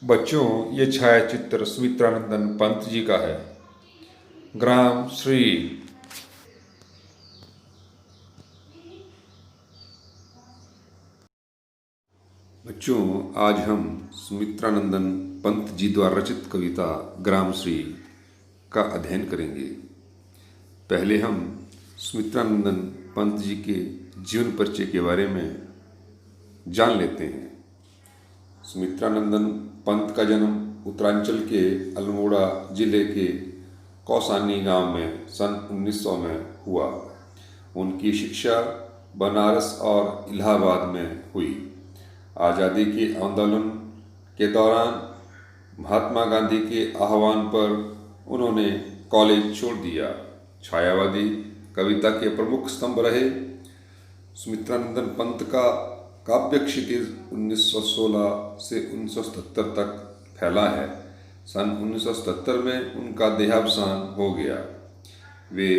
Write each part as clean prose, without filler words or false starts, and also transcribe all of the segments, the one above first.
बच्चों, ये छायाचित्र सुमित्रानंदन पंत जी का है। ग्राम श्री। बच्चों, आज हम सुमित्रानंदन पंत जी द्वारा रचित कविता ग्राम श्री का अध्ययन करेंगे। पहले हम सुमित्रानंदन पंत जी के जीवन परिचय के बारे में जान लेते हैं। सुमित्रानंदन पंत का जन्म उत्तरांचल के अल्मोड़ा जिले के कौसानी गांव में सन 1900 में हुआ। उनकी शिक्षा बनारस और इलाहाबाद में हुई। आज़ादी के आंदोलन के दौरान महात्मा गांधी के आह्वान पर उन्होंने कॉलेज छोड़ दिया। छायावादी कविता के प्रमुख स्तंभ रहे। सुमित्रानंदन पंत का काव्य क्षितिज 1916 से 1977 तक फैला है। सन 1977 में उनका देहावसान हो गया। वे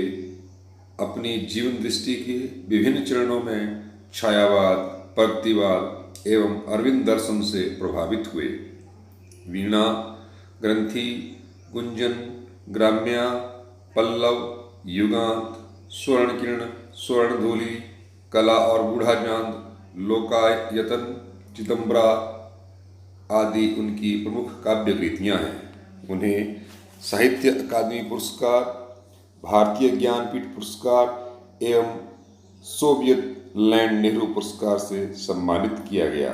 अपनी जीवन दृष्टि के विभिन्न चरणों में छायावाद, प्रगतिवाद एवं अरविंद दर्शन से प्रभावित हुए। वीणा, ग्रंथि, गुंजन, ग्राम्या, पल्लव, युगांत, स्वर्ण किरण, स्वर्णधूलि, कला और बूढ़ा चांद, लोकायतन, चिदंबरा आदि उनकी प्रमुख काव्य कृतियाँ हैं। उन्हें साहित्य अकादमी पुरस्कार, भारतीय ज्ञानपीठ पुरस्कार एवं सोवियत लैंड नेहरू पुरस्कार से सम्मानित किया गया।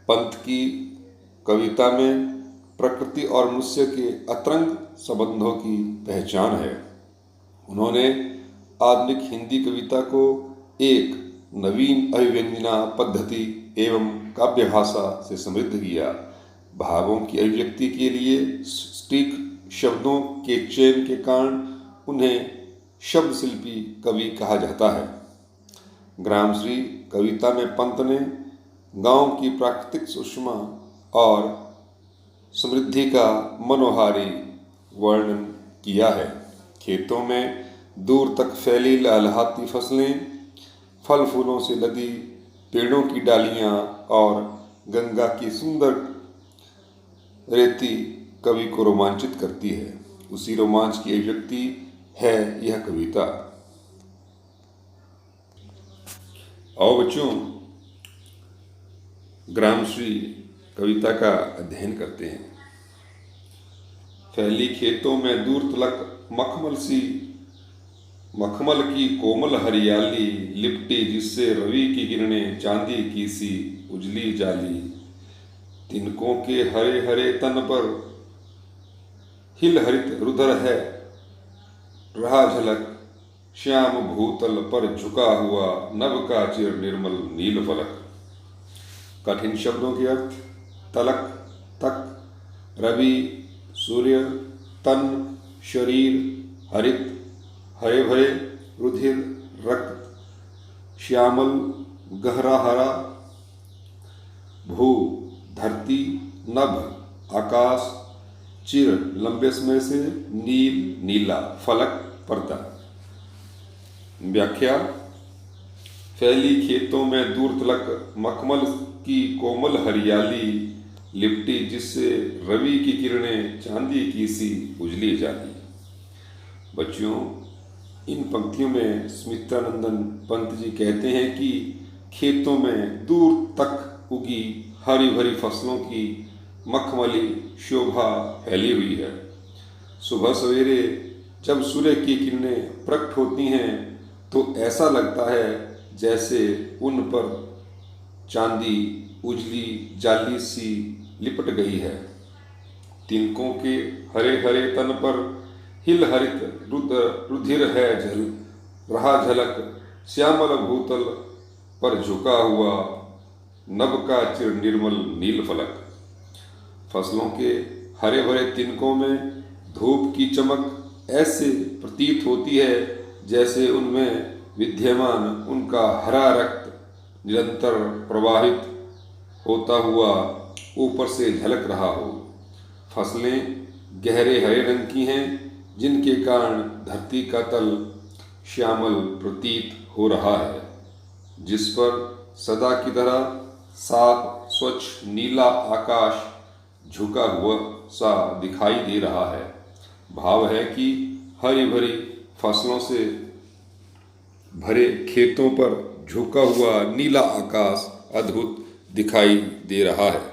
पंत की कविता में प्रकृति और मनुष्य के अतरंग संबंधों की पहचान है। उन्होंने आधुनिक हिंदी कविता को एक नवीन अभिव्यंजना पद्धति एवं काव्य भाषा से समृद्ध किया। भावों की अभिव्यक्ति के लिए सटीक शब्दों के चयन के कारण उन्हें शब्द शिल्पी कवि कहा जाता है। ग्रामश्री कविता में पंत ने गांव की प्राकृतिक सुषमा और समृद्धि का मनोहारी वर्णन किया है। खेतों में दूर तक फैली लहलहाती फसलें, फल फूलों से लदी पेड़ों की डालियां और गंगा की सुंदर रेती कवि को रोमांचित करती है। उसी रोमांच की अभिव्यक्ति है यह कविता। आओ बच्चों, ग्रामश्री कविता का अध्ययन करते हैं। फैली खेतों में दूर तलक मखमल की कोमल हरियाली, लिपटी जिससे रवि की किरणें चांदी की सी उजली जाली। तिनकों के हरे हरे तन पर हिल हरित रुधिर है रहा झलक, श्याम भूतल पर झुका हुआ नभ का चिर निर्मल नील फलक। कठिन शब्दों के अर्थ: तलक, तक, रवि, सूर्य, तन, शरीर, हरित, हरे भरे, रुधिर, रक्त, श्यामल, गहरा हरा, भू, धरती, नभ, आकाश, चिर, लंबे समय से, नील, नीला, फलक, पर्दा। व्याख्या: फैली खेतों में दूर तलक मखमल की कोमल हरियाली, लिपटी जिससे रवि की किरणें चांदी की सी उजली जाली। बच्चों, इन पंक्तियों में सुमित्रानंदन पंत जी कहते हैं कि खेतों में दूर तक उगी हरी भरी फसलों की मखमली शोभा फैली हुई है। सुबह सवेरे जब सूर्य की किरणें प्रकट होती हैं तो ऐसा लगता है जैसे उन पर चांदी उजली जाली सी लिपट गई है। तिनकों के हरे हरे तन पर हिल हरित रुधिर है जल रहा झलक, श्यामल भूतल पर झुका हुआ नभ का चिर निर्मल नील फलक। फसलों के हरे भरे तिनकों में धूप की चमक ऐसे प्रतीत होती है जैसे उनमें विद्यमान उनका हरा रक्त निरंतर प्रवाहित होता हुआ ऊपर से झलक रहा हो। फसलें गहरे हरे रंग की हैं जिनके कारण धरती का तल श्यामल प्रतीत हो रहा है, जिस पर सदा की तरह साफ स्वच्छ नीला आकाश झुका हुआ सा दिखाई दे रहा है। भाव है कि हरी भरी फसलों से भरे खेतों पर झुका हुआ नीला आकाश अद्भुत दिखाई दे रहा है।